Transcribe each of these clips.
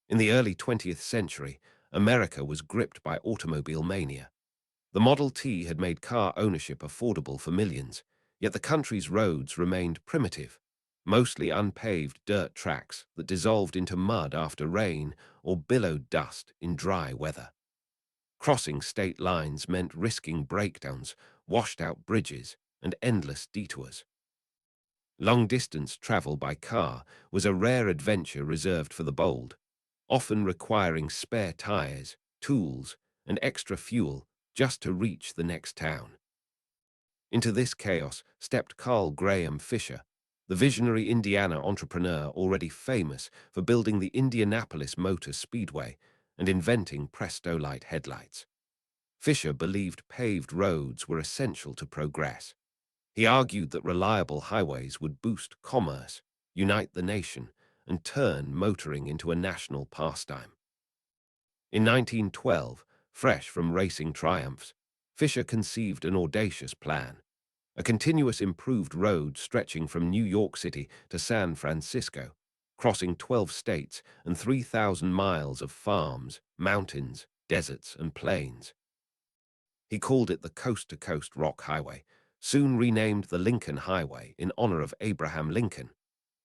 In the early 20th century, America was gripped by automobile mania. The Model T had made car ownership affordable for millions, yet the country's roads remained primitive, mostly unpaved dirt tracks that dissolved into mud after rain or billowed dust in dry weather. Crossing state lines meant risking breakdowns, washed-out bridges, and endless detours. Long-distance travel by car was a rare adventure reserved for the bold, often requiring spare tires, tools, and extra fuel just to reach the next town. Into this chaos stepped Carl Graham Fisher, the visionary Indiana entrepreneur already famous for building the Indianapolis Motor Speedway and inventing Presto-Light headlights. Fisher believed paved roads were essential to progress. He argued that reliable highways would boost commerce, unite the nation, and turn motoring into a national pastime. In 1912, fresh from racing triumphs, Fisher conceived an audacious plan, a continuous improved road stretching from New York City to San Francisco, crossing 12 states and 3,000 miles of farms, mountains, deserts, and plains. He called it the Coast-to-Coast Rock Highway, soon renamed the Lincoln Highway in honor of Abraham Lincoln,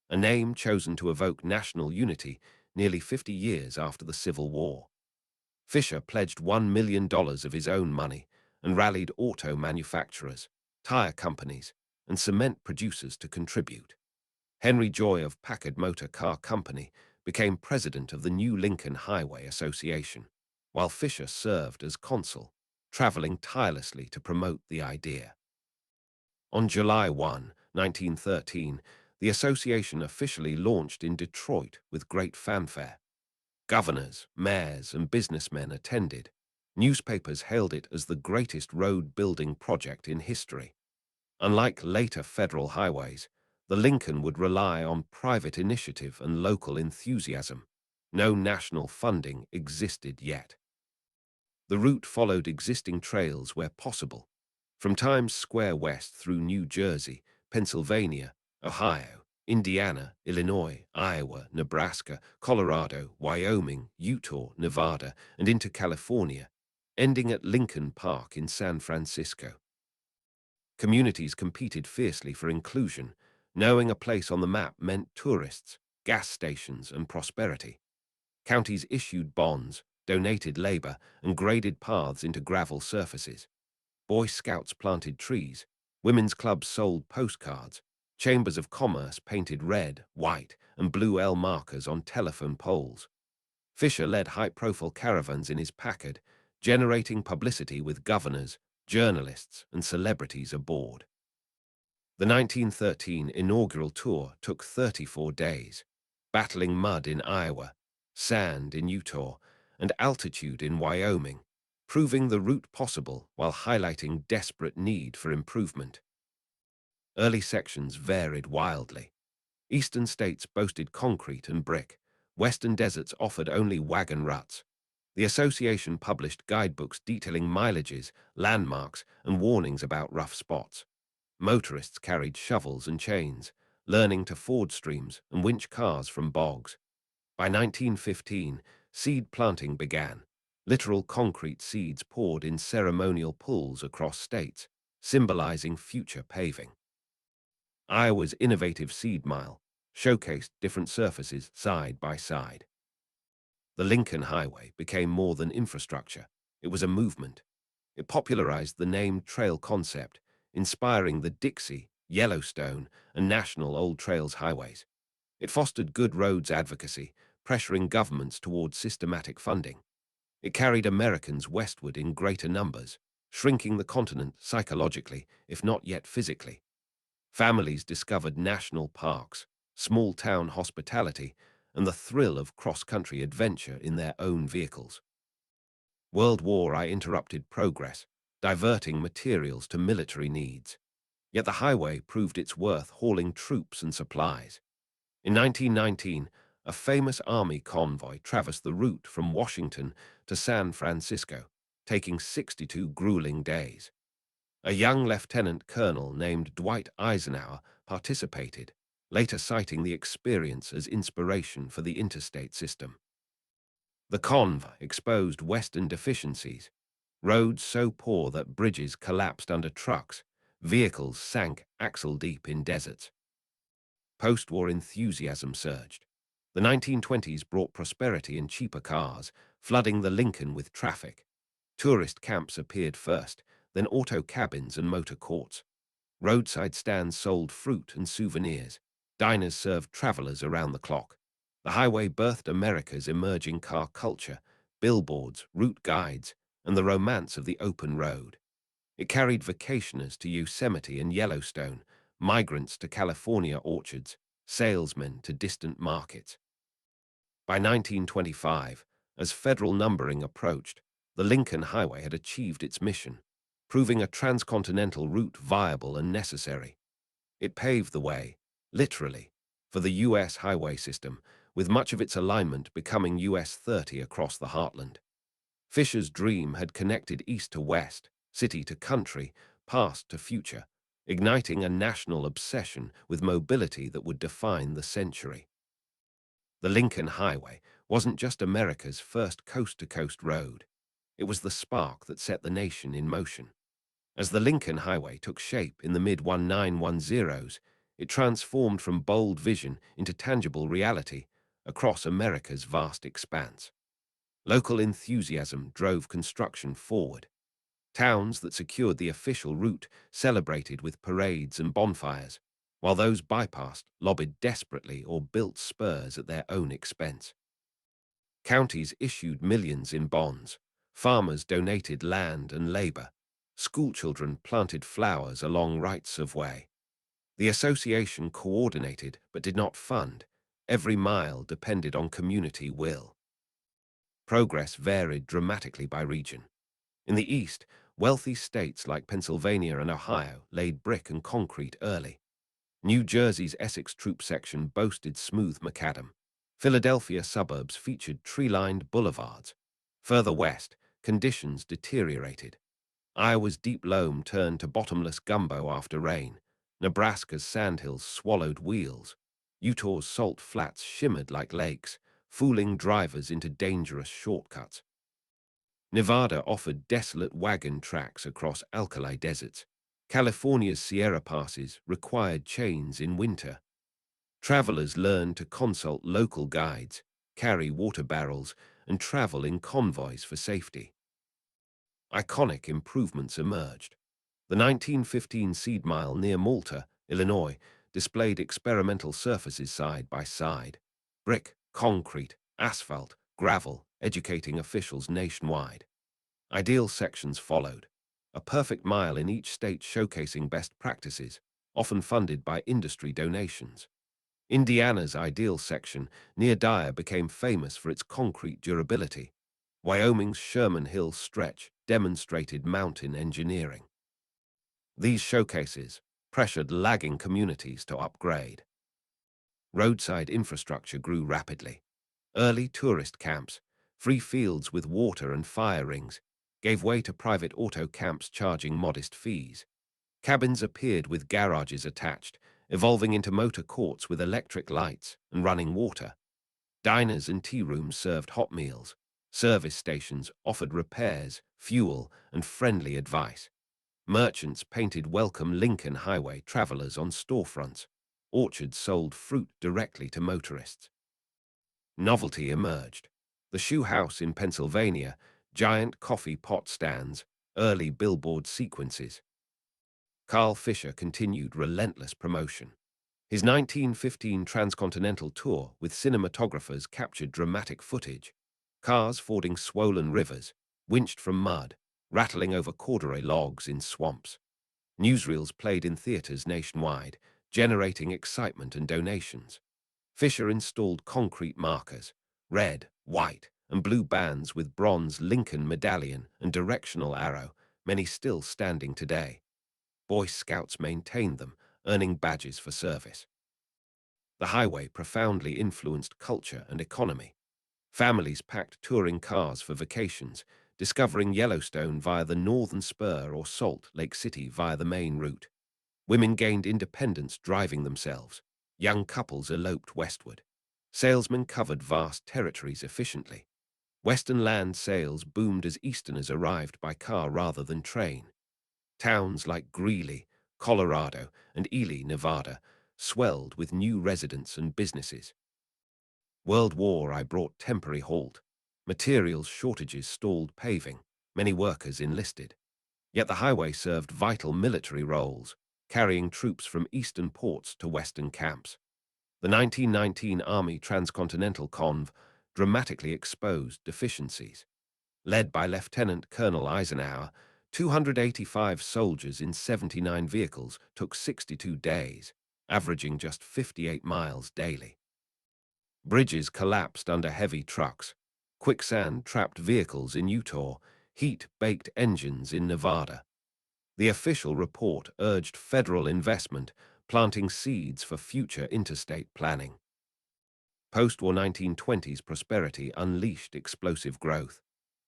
a name chosen to evoke national unity nearly 50 years after the Civil War. Fisher pledged $1 million of his own money and rallied auto manufacturers, tire companies, and cement producers to contribute. Henry Joy of Packard Motor Car Company became president of the new Lincoln Highway Association, while Fisher served as consul, traveling tirelessly to promote the idea. On July 1, 1913, the association officially launched in Detroit with great fanfare. Governors, mayors, and businessmen attended. Newspapers hailed it as the greatest road-building project in history. Unlike later federal highways, the Lincoln would rely on private initiative and local enthusiasm. No national funding existed yet. The route followed existing trails where possible, from Times Square west through New Jersey, Pennsylvania, Ohio, Indiana, Illinois, Iowa, Nebraska, Colorado, Wyoming, Utah, Nevada, and into California, ending at Lincoln Park in San Francisco. Communities competed fiercely for inclusion. Knowing a place on the map meant tourists, gas stations, and prosperity. Counties issued bonds, donated labor, and graded paths into gravel surfaces. Boy Scouts planted trees, women's clubs sold postcards, chambers of commerce painted red, white, and blue L markers on telephone poles. Fisher led high-profile caravans in his Packard, generating publicity with governors, journalists, and celebrities aboard. The 1913 inaugural tour took 34 days, battling mud in Iowa, sand in Utah, and altitude in Wyoming, proving the route possible while highlighting desperate need for improvement. Early sections varied wildly. Eastern states boasted concrete and brick. Western deserts offered only wagon ruts. The association published guidebooks detailing mileages, landmarks, and warnings about rough spots. Motorists carried shovels and chains, learning to ford streams and winch cars from bogs. By 1915, seed planting began. Literal concrete seeds poured in ceremonial pools across states, symbolizing future paving. Iowa's innovative seed mile showcased different surfaces side by side. The Lincoln Highway became more than infrastructure. It was a movement. It popularized the named trail concept, inspiring the Dixie, Yellowstone, and National Old Trails highways. It fostered good roads advocacy, pressuring governments toward systematic funding. It carried Americans westward in greater numbers, shrinking the continent psychologically, if not yet physically. Families discovered national parks, small-town hospitality, and the thrill of cross-country adventure in their own vehicles. World War I interrupted progress, diverting materials to military needs. Yet the highway proved its worth hauling troops and supplies. In 1919, a famous army convoy traversed the route from Washington to San Francisco, taking 62 grueling days. A young lieutenant colonel named Dwight Eisenhower participated, later citing the experience as inspiration for the interstate system. The conv exposed Western deficiencies. Roads so poor that bridges collapsed under trucks, vehicles sank axle-deep in deserts. Post-war enthusiasm surged. The 1920s brought prosperity and cheaper cars, flooding the Lincoln with traffic. Tourist camps appeared first, then auto cabins and motor courts. Roadside stands sold fruit and souvenirs. Diners served travelers around the clock. The highway birthed America's emerging car culture, billboards, route guides, and the romance of the open road. It carried vacationers to Yosemite and Yellowstone, migrants to California orchards, salesmen to distant markets. By 1925, as federal numbering approached, the Lincoln Highway had achieved its mission, proving a transcontinental route viable and necessary. It paved the way, literally, for the U.S. highway system, with much of its alignment becoming US 30 across the heartland. Fisher's dream had connected east to west, city to country, past to future, igniting a national obsession with mobility that would define the century. The Lincoln Highway wasn't just America's first coast-to-coast road. It was the spark that set the nation in motion. As the Lincoln Highway took shape in the mid-1910s, it transformed from bold vision into tangible reality across America's vast expanse. Local enthusiasm drove construction forward. Towns that secured the official route celebrated with parades and bonfires, while those bypassed lobbied desperately or built spurs at their own expense. Counties issued millions in bonds. Farmers donated land and labor. Schoolchildren planted flowers along rights of way. The association coordinated but did not fund. Every mile depended on community will. Progress varied dramatically by region. In the East, wealthy states like Pennsylvania and Ohio laid brick and concrete early. New Jersey's Essex Troop Section boasted smooth macadam. Philadelphia suburbs featured tree-lined boulevards. Further west, conditions deteriorated. Iowa's deep loam turned to bottomless gumbo after rain. Nebraska's sandhills swallowed wheels. Utah's salt flats shimmered like lakes, fooling drivers into dangerous shortcuts. Nevada offered desolate wagon tracks across alkali deserts. California's Sierra passes required chains in winter. Travelers learned to consult local guides, carry water barrels, and travel in convoys for safety. Iconic improvements emerged. The 1915 Seed Mile near Malta, Illinois, displayed experimental surfaces side by side. Brick, concrete, asphalt, gravel, educating officials nationwide. Ideal sections followed, a perfect mile in each state showcasing best practices, often funded by industry donations. Indiana's Ideal section near Dyer became famous for its concrete durability. Wyoming's Sherman Hill stretch demonstrated mountain engineering. These showcases pressured lagging communities to upgrade. Roadside infrastructure grew rapidly. Early tourist camps, free fields with water and fire rings, gave way to private auto camps charging modest fees. Cabins appeared with garages attached, evolving into motor courts with electric lights and running water. Diners and tea rooms served hot meals. Service stations offered repairs, fuel, and friendly advice. Merchants painted welcome Lincoln Highway travelers on storefronts. Orchards sold fruit directly to motorists. Novelty emerged. The Shoe House in Pennsylvania, giant coffee pot stands, early billboard sequences. Carl Fisher continued relentless promotion. His 1915 transcontinental tour with cinematographers captured dramatic footage. Cars fording swollen rivers, winched from mud, rattling over corduroy logs in swamps. Newsreels played in theaters nationwide, generating excitement and donations. Fisher installed concrete markers, red, white, and blue bands with bronze Lincoln medallion and directional arrow, many still standing today. Boy Scouts maintained them, earning badges for service. The highway profoundly influenced culture and economy. Families packed touring cars for vacations, discovering Yellowstone via the Northern Spur or Salt Lake City via the main route. Women gained independence driving themselves. Young couples eloped westward. Salesmen covered vast territories efficiently. Western land sales boomed as Easterners arrived by car rather than train. Towns like Greeley, Colorado, and Ely, Nevada, swelled with new residents and businesses. World War I brought temporary halt. Materials shortages stalled paving. Many workers enlisted. Yet the highway served vital military roles, carrying troops from eastern ports to western camps. The 1919 Army Transcontinental Conv dramatically exposed deficiencies. Led by Lieutenant Colonel Eisenhower, 285 soldiers in 79 vehicles took 62 days, averaging just 58 miles daily. Bridges collapsed under heavy trucks. Quicksand trapped vehicles in Utah. Heat baked engines in Nevada. The official report urged federal investment, planting seeds for future interstate planning. Post-war 1920s prosperity unleashed explosive growth.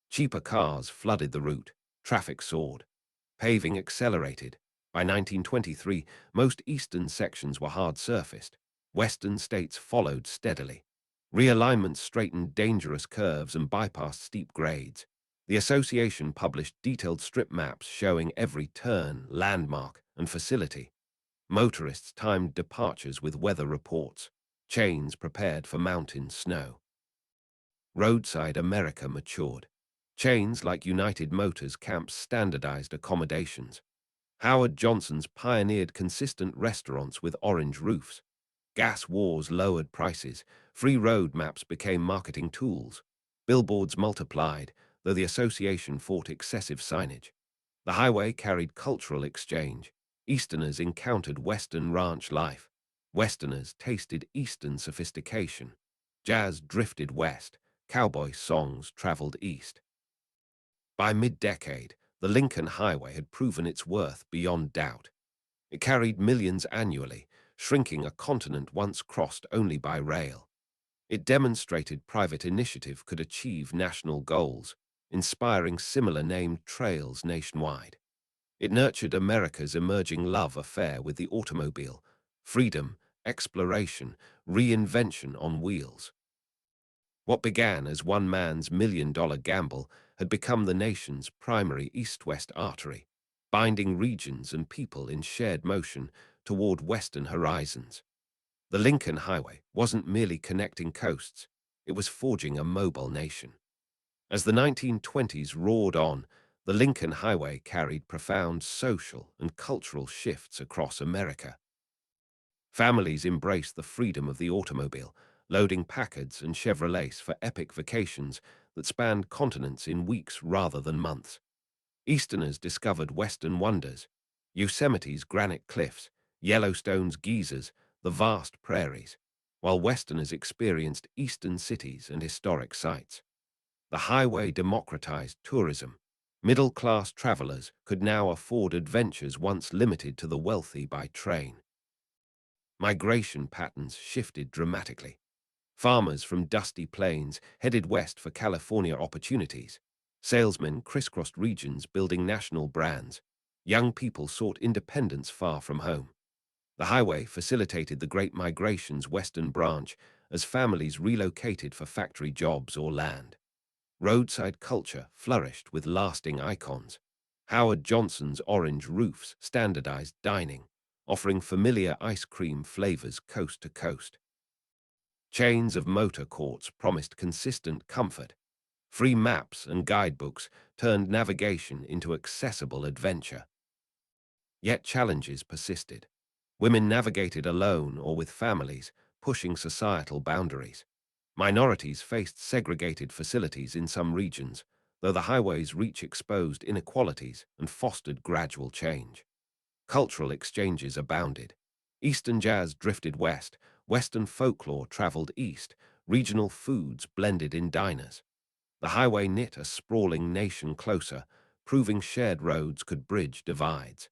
Cheaper cars flooded the route. Traffic soared. Paving accelerated. By 1923, most eastern sections were hard-surfaced. Western states followed steadily. Realignments straightened dangerous curves and bypassed steep grades. The association published detailed strip maps showing every turn, landmark, and facility. Motorists timed departures with weather reports. Chains prepared for mountain snow. Roadside America matured. Chains like United Motors camps standardized accommodations. Howard Johnson's pioneered consistent restaurants with orange roofs. Gas wars lowered prices. Free road maps became marketing tools. Billboards multiplied, though the association fought excessive signage. The highway carried cultural exchange. Easterners encountered Western ranch life. Westerners tasted Eastern sophistication. Jazz drifted west. Cowboy songs traveled east. By mid-decade, the Lincoln Highway had proven its worth beyond doubt. It carried millions annually, shrinking a continent once crossed only by rail. It demonstrated private initiative could achieve national goals, inspiring similar named trails nationwide. It nurtured America's emerging love affair with the automobile, freedom, exploration, reinvention on wheels. What began as one man's million-dollar gamble had become the nation's primary east-west artery, binding regions and people in shared motion toward western horizons. The Lincoln Highway wasn't merely connecting coasts, it was forging a mobile nation. As the 1920s roared on, the Lincoln Highway carried profound social and cultural shifts across America. Families embraced the freedom of the automobile, loading Packards and Chevrolets for epic vacations that spanned continents in weeks rather than months. Easterners discovered Western wonders, Yosemite's granite cliffs, Yellowstone's geysers, the vast prairies, while Westerners experienced Eastern cities and historic sites. The highway democratized tourism. Middle-class travelers could now afford adventures once limited to the wealthy by train. Migration patterns shifted dramatically. Farmers from dusty plains headed west for California opportunities. Salesmen crisscrossed regions building national brands. Young people sought independence far from home. The highway facilitated the Great Migration's western branch as families relocated for factory jobs or land. Roadside culture flourished with lasting icons. Howard Johnson's orange roofs standardized dining, offering familiar ice cream flavors coast to coast. Chains of motor courts promised consistent comfort. Free maps and guidebooks turned navigation into accessible adventure. Yet challenges persisted. Women navigated alone or with families, pushing societal boundaries. Minorities faced segregated facilities in some regions, though the highway's reach exposed inequalities and fostered gradual change. Cultural exchanges abounded. Eastern jazz drifted west, Western folklore traveled east, regional foods blended in diners. The highway knit a sprawling nation closer, proving shared roads could bridge divides.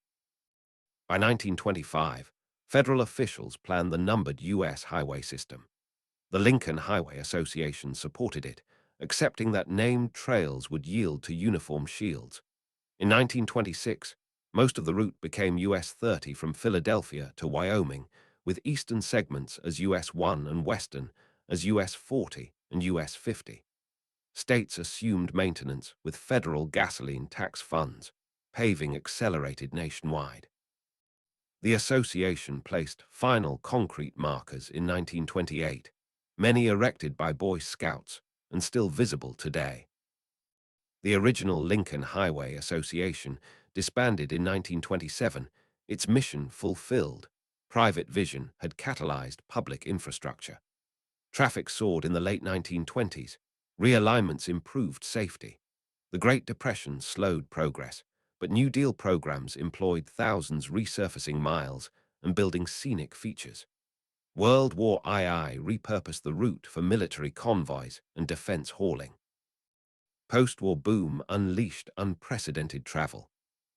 By 1925, federal officials planned the numbered U.S. highway system. The Lincoln Highway Association supported it, accepting that named trails would yield to uniform shields. In 1926, most of the route became US 30 from Philadelphia to Wyoming, with eastern segments as US 1 and western as US 40 and US 50. States assumed maintenance with federal gasoline tax funds. Paving accelerated nationwide. The association placed final concrete markers in 1928, many erected by Boy Scouts and still visible today. The original Lincoln Highway Association disbanded in 1927, its mission fulfilled. Private vision had catalyzed public infrastructure. Traffic soared in the late 1920s. Realignments improved safety. The Great Depression slowed progress, but New Deal programs employed thousands resurfacing miles and building scenic features. World War II repurposed the route for military convoys and defense hauling. Post-war boom unleashed unprecedented travel.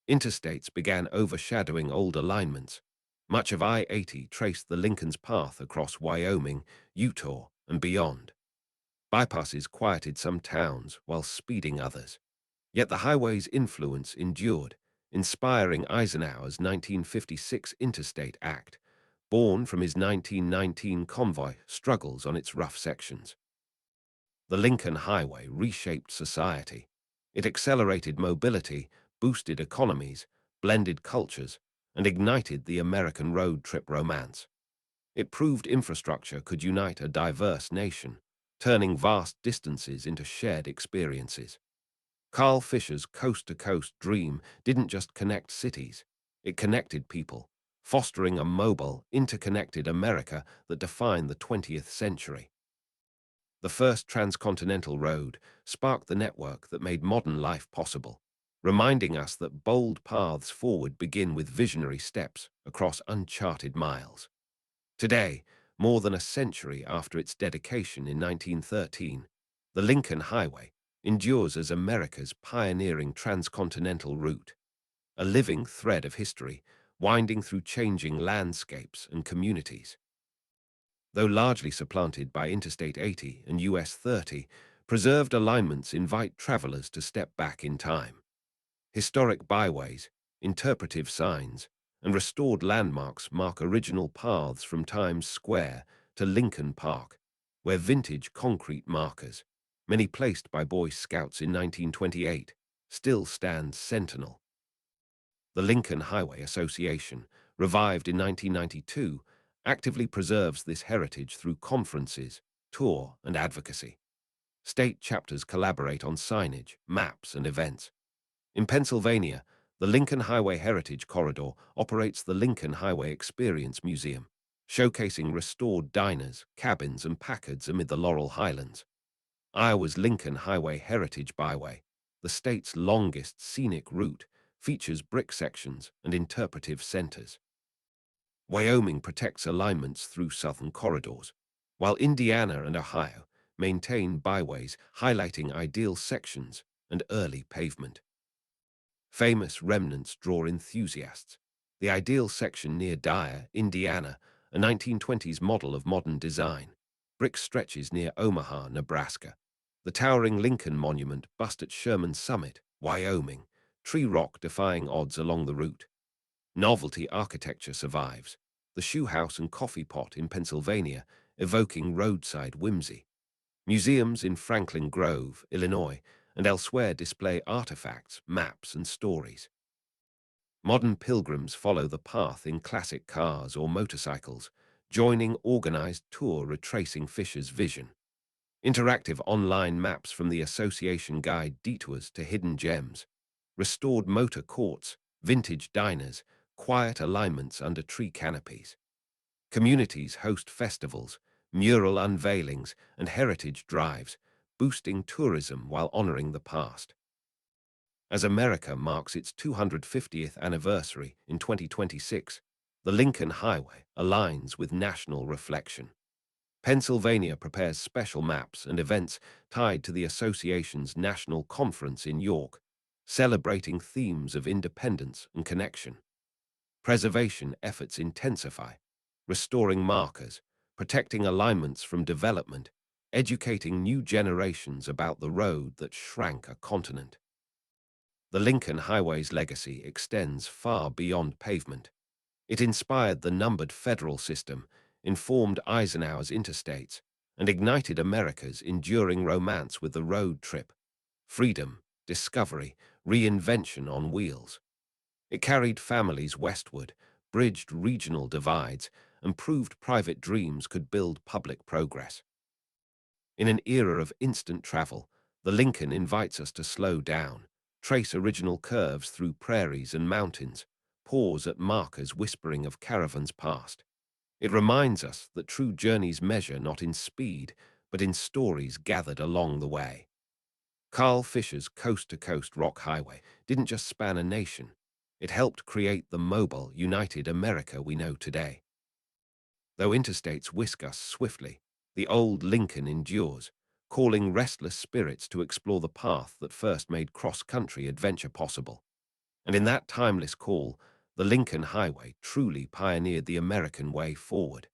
Interstates began overshadowing old alignments. Much of I-80 traced the Lincoln's path across Wyoming, Utah, and beyond. Bypasses quieted some towns while speeding others. Yet the highway's influence endured, inspiring Eisenhower's 1956 Interstate Act, born from his 1919 convoy struggles on its rough sections. The Lincoln Highway reshaped society. It accelerated mobility, boosted economies, blended cultures, and ignited the American road trip romance. It proved infrastructure could unite a diverse nation, turning vast distances into shared experiences. Carl Fisher's coast-to-coast dream didn't just connect cities, it connected people, fostering a mobile, interconnected America that defined the 20th century. The first transcontinental road sparked the network that made modern life possible, reminding us that bold paths forward begin with visionary steps across uncharted miles. Today, more than a century after its dedication in 1913, the Lincoln Highway endures as America's pioneering transcontinental route, a living thread of history winding through changing landscapes and communities. Though largely supplanted by Interstate 80 and US 30, preserved alignments invite travelers to step back in time. Historic byways, interpretive signs, and restored landmarks mark original paths from Times Square to Lincoln Park, where vintage concrete markers, many placed by Boy Scouts in 1928, still stand sentinel. The Lincoln Highway Association, revived in 1992, actively preserves this heritage through conferences, tour, and advocacy. State chapters collaborate on signage, maps, and events. In Pennsylvania, the Lincoln Highway Heritage Corridor operates the Lincoln Highway Experience Museum, showcasing restored diners, cabins, and Packards amid the Laurel Highlands. Iowa's Lincoln Highway Heritage Byway, the state's longest scenic route, features brick sections and interpretive centers. Wyoming protects alignments through southern corridors, while Indiana and Ohio maintain byways highlighting ideal sections and early pavement. Famous remnants draw enthusiasts. The ideal section near Dyer, Indiana, a 1920s model of modern design. Brick stretches near Omaha, Nebraska. The towering Lincoln Monument bust at Sherman Summit, Wyoming. Tree rock defying odds along the route. Novelty architecture survives. The shoe house and coffee pot in Pennsylvania, evoking roadside whimsy. Museums in Franklin Grove, Illinois, and elsewhere display artifacts, maps, and stories. Modern pilgrims follow the path in classic cars or motorcycles, joining organized tour retracing Fisher's vision. Interactive online maps from the association guide detours to hidden gems. Restored motor courts, vintage diners, quiet alignments under tree canopies. Communities host festivals, mural unveilings, and heritage drives, boosting tourism while honoring the past. As America marks its 250th anniversary in 2026, the Lincoln Highway aligns with national reflection. Pennsylvania prepares special maps and events tied to the association's national conference in York, celebrating themes of independence and connection. Preservation efforts intensify, restoring markers, protecting alignments from development, educating new generations about the road that shrank a continent. The Lincoln Highway's legacy extends far beyond pavement. It inspired the numbered federal system, informed Eisenhower's interstates, and ignited America's enduring romance with the road trip: freedom, discovery, reinvention on wheels. It carried families westward, bridged regional divides, and proved private dreams could build public progress. In an era of instant travel, the Lincoln invites us to slow down, trace original curves through prairies and mountains, pause at markers whispering of caravans past. It reminds us that true journeys measure not in speed, but in stories gathered along the way. Carl Fisher's coast-to-coast rock highway didn't just span a nation. It helped create the mobile, united America we know today. Though interstates whisk us swiftly, the old Lincoln endures, calling restless spirits to explore the path that first made cross-country adventure possible. And in that timeless call, the Lincoln Highway truly pioneered the American way forward.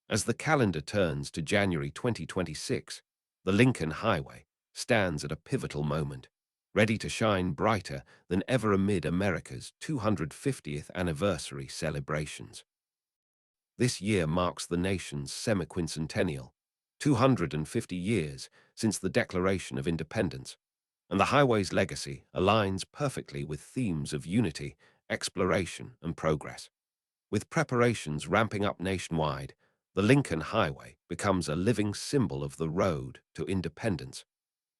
As the calendar turns to January 2026, the Lincoln Highway stands at a pivotal moment, ready to shine brighter than ever amid America's 250th anniversary celebrations. This year marks the nation's semi-quincentennial, 250 years since the Declaration of Independence, and the highway's legacy aligns perfectly with themes of unity, exploration, and progress. With preparations ramping up nationwide, the Lincoln Highway becomes a living symbol of the road to independence,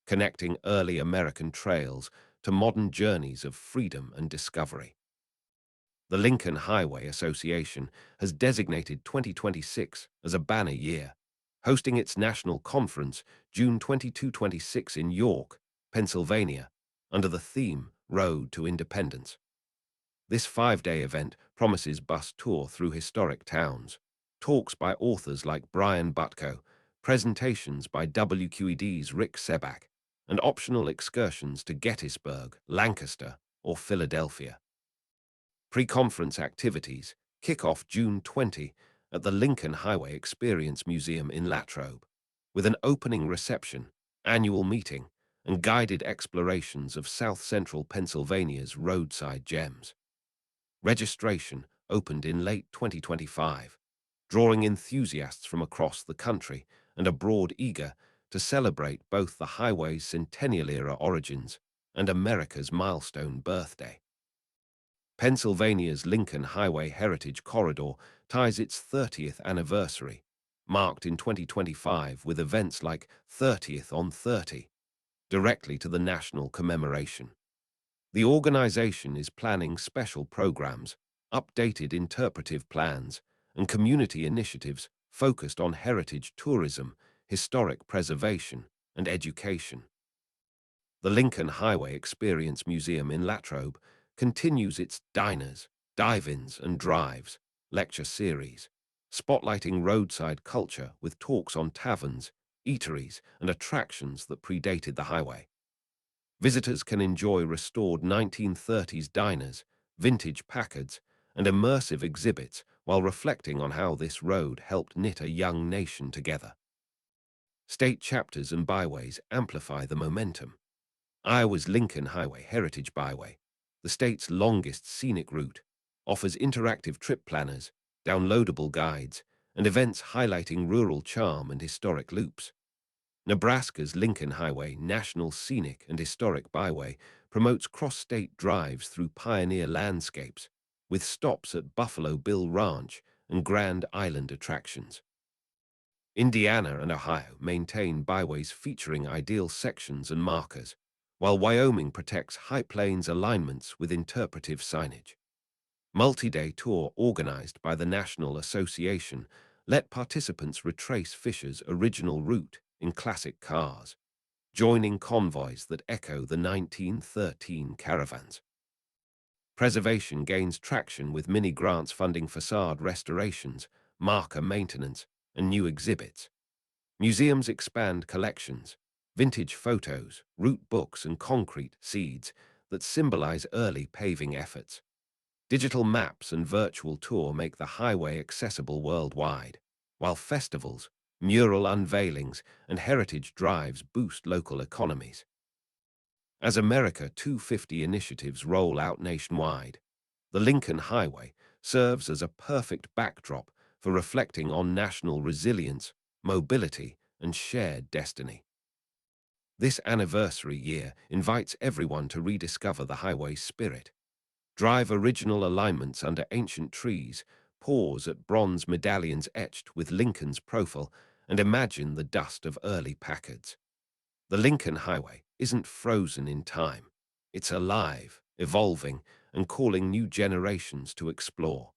connecting early American trails to modern journeys of freedom and discovery. The Lincoln Highway Association has designated 2026 as a banner year, hosting its national conference June 22-26 in York, Pennsylvania, under the theme Road to Independence. This five-day event promises bus tour through historic towns, talks by authors like Brian Butko, presentations by WQED's Rick Sebak, and optional excursions to Gettysburg, Lancaster, or Philadelphia. Pre-conference activities kick off June 20 at the Lincoln Highway Experience Museum in Latrobe, with an opening reception, annual meeting, and guided explorations of south-central Pennsylvania's roadside gems. Registration opened in late 2025, drawing enthusiasts from across the country and abroad eager to celebrate both the highway's centennial-era origins and America's milestone birthday. Pennsylvania's Lincoln Highway Heritage Corridor ties its 30th anniversary, marked in 2025 with events like 30th on 30, directly to the national commemoration. The organization is planning special programs, updated interpretive plans, and community initiatives focused on heritage tourism, historic preservation, and education. The Lincoln Highway Experience Museum in Latrobe continues its diners, dive-ins, and drives lecture series, spotlighting roadside culture with talks on taverns, eateries, and attractions that predated the highway. Visitors can enjoy restored 1930s diners, vintage Packards, and immersive exhibits while reflecting on how this road helped knit a young nation together. State chapters and byways amplify the momentum. Iowa's Lincoln Highway Heritage Byway, the state's longest scenic route, offers interactive trip planners, downloadable guides, and events highlighting rural charm and historic loops. Nebraska's Lincoln Highway National Scenic and Historic Byway promotes cross-state drives through pioneer landscapes, with stops at Buffalo Bill Ranch and Grand Island attractions. Indiana and Ohio maintain byways featuring ideal sections and markers, while Wyoming protects High Plains alignments with interpretive signage. Multi-day tour organized by the National Association let participants retrace Fisher's original route in classic cars, joining convoys that echo the 1913 caravans. Preservation gains traction with mini grants funding facade restorations, marker maintenance, and new exhibits. Museums expand collections, vintage photos, route books, and concrete seeds that symbolize early paving efforts. Digital maps and virtual tour make the highway accessible worldwide, while festivals, mural unveilings, and heritage drives boost local economies. As America 250 initiatives roll out nationwide, the Lincoln Highway serves as a perfect backdrop for reflecting on national resilience, mobility, and shared destiny. This anniversary year invites everyone to rediscover the highway's spirit. Drive original alignments under ancient trees, pause at bronze medallions etched with Lincoln's profile, and imagine the dust of early Packards. The Lincoln Highway isn't frozen in time. It's alive, evolving, and calling new generations to explore.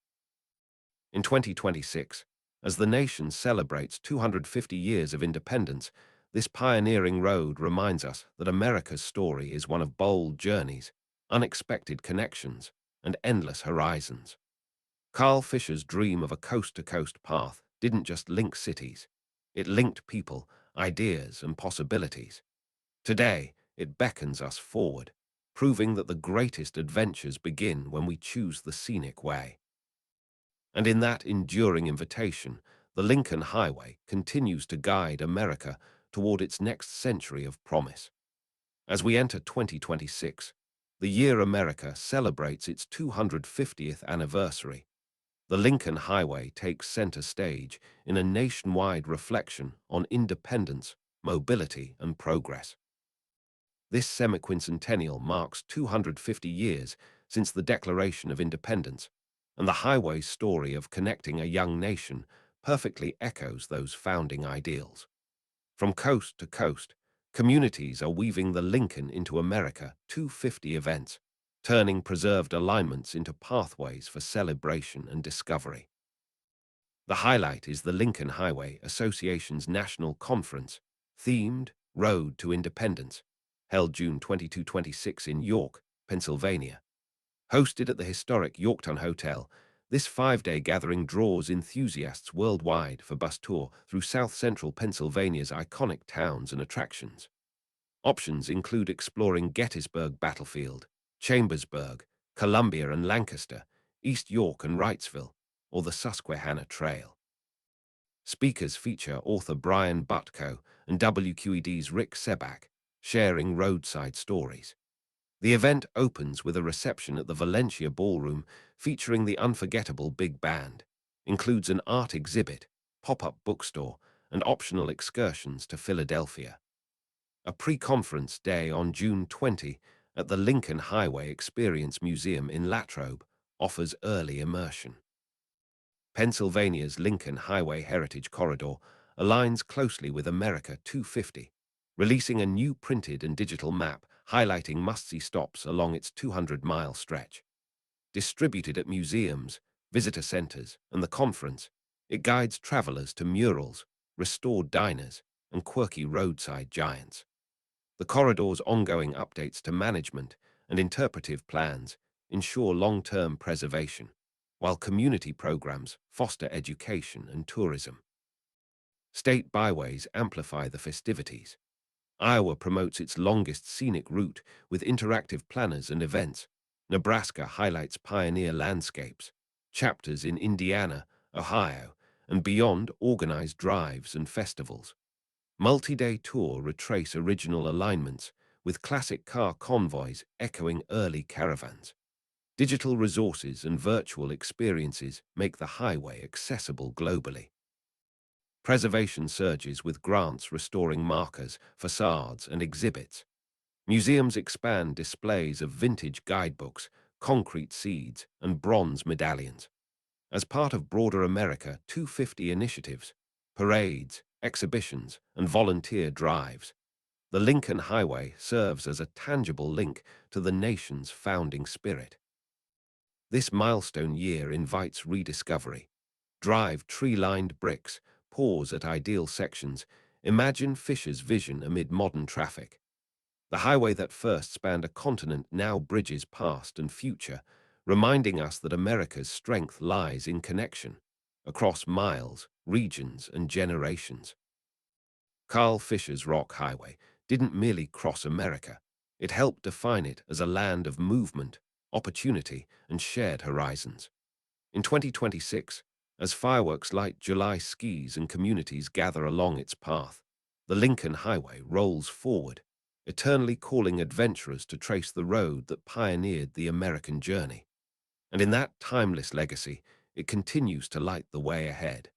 In 2026, as the nation celebrates 250 years of independence, this pioneering road reminds us that America's story is one of bold journeys, unexpected connections, and endless horizons. Carl Fisher's dream of a coast-to-coast path didn't just link cities. It linked people, ideas, and possibilities. Today, it beckons us forward, proving that the greatest adventures begin when we choose the scenic way. And in that enduring invitation, the Lincoln Highway continues to guide America toward its next century of promise. As we enter 2026, the year America celebrates its 250th anniversary, the Lincoln Highway takes center stage in a nationwide reflection on independence, mobility, and progress. This semi-quincentennial marks 250 years since the Declaration of Independence, and the highway's story of connecting a young nation perfectly echoes those founding ideals. From coast to coast, communities are weaving the Lincoln into America 250 events, turning preserved alignments into pathways for celebration and discovery. The highlight is the Lincoln Highway Association's National Conference, themed Road to Independence, held June 22-26 in York, Pennsylvania. Hosted at the historic Yorktown Hotel, this five-day gathering draws enthusiasts worldwide for bus tour through south-central Pennsylvania's iconic towns and attractions. Options include exploring Gettysburg Battlefield, Chambersburg, Columbia and Lancaster, East York and Wrightsville, or the Susquehanna Trail. Speakers feature author Brian Butko and WQED's Rick Sebak, sharing roadside stories. The event opens with a reception at the Valencia Ballroom featuring the unforgettable big band, includes an art exhibit, pop-up bookstore, and optional excursions to Philadelphia. A pre-conference day on June 20 at the Lincoln Highway Experience Museum in Latrobe offers early immersion. Pennsylvania's Lincoln Highway Heritage Corridor aligns closely with America 250, releasing a new printed and digital map highlighting must-see stops along its 200-mile stretch. Distributed at museums, visitor centers, and the conference, it guides travelers to murals, restored diners, and quirky roadside giants. The corridor's ongoing updates to management and interpretive plans ensure long-term preservation, while community programs foster education and tourism. State byways amplify the festivities. Iowa promotes its longest scenic route with interactive planners and events. Nebraska highlights pioneer landscapes. Chapters in Indiana, Ohio, and beyond organize drives and festivals. Multi-day tour retrace original alignments, with classic car convoys echoing early caravans. Digital resources and virtual experiences make the highway accessible globally. Preservation surges with grants restoring markers, facades, and exhibits. Museums expand displays of vintage guidebooks, concrete seeds, and bronze medallions. As part of broader America 250 initiatives, parades, exhibitions, and volunteer drives, the Lincoln Highway serves as a tangible link to the nation's founding spirit. This milestone year invites rediscovery. Drive tree-lined bricks, pause at ideal sections, imagine Fisher's vision amid modern traffic. The highway that first spanned a continent now bridges past and future, reminding us that America's strength lies in connection, across miles, regions, and generations. Carl Fisher's Rock Highway didn't merely cross America. It helped define it as a land of movement, opportunity, and shared horizons. In 2026, as fireworks light July skis and communities gather along its path, the Lincoln Highway rolls forward, eternally calling adventurers to trace the road that pioneered the American journey. And in that timeless legacy, it continues to light the way ahead.